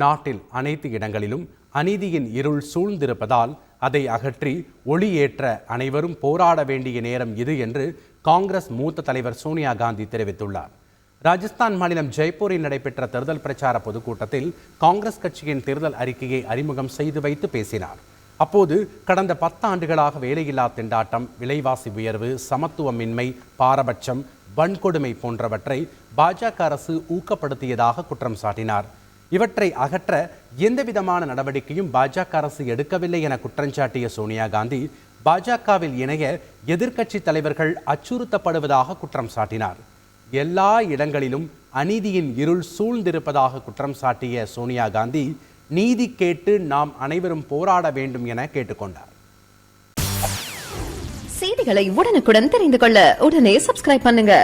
நாட்டில் அனைத்து இடங்களிலும் அநீதியின் இருள் சூழ்ந்திருப்பதால் அதை அகற்றி ஒளியேற்ற அனைவரும் போராட வேண்டிய நேரம் இது என்று காங்கிரஸ் மூத்த தலைவர் சோனியா காந்தி தெரிவித்துள்ளார். ராஜஸ்தான் மாநிலம் ஜெய்ப்பூரில் நடைபெற்ற தேர்தல் பிரச்சார பொதுக்கூட்டத்தில் காங்கிரஸ் கட்சியின் தேர்தல் அறிக்கையை அறிமுகம் செய்து வைத்து பேசினார். அப்போது கடந்த 10 ஆண்டுகளாக வேலையில்லா திண்டாட்டம், விலைவாசி உயர்வு, சமத்துவமின்மை, பாரபட்சம், வன்கொடுமை போன்றவற்றை பாஜக அரசு ஊக்கப்படுத்தியதாக குற்றம் சாட்டினார். இவற்றை அகற்ற எந்தவிதமான நடவடிக்கையும் பாஜக அரசு எடுக்கவில்லை என குற்றஞ்சாட்டிய சோனியா காந்தி, பாஜகவில் இணைய எதிர்க்கட்சி தலைவர்கள் அச்சுறுத்தப்படுவதாக குற்றம் சாட்டினார். எல்லா இடங்களிலும் அநீதியின் இருள் சூழ்ந்திருப்பதாக குற்றம் சாட்டிய சோனியா காந்தி, நீதி கேட்டு நாம் அனைவரும் போராட வேண்டும் என கேட்டுக்கொண்டார். செய்திகளை உடனுக்குடன் தெரிந்து கொள்ள உடனே சப்ஸ்கிரைப் பண்ணுங்க.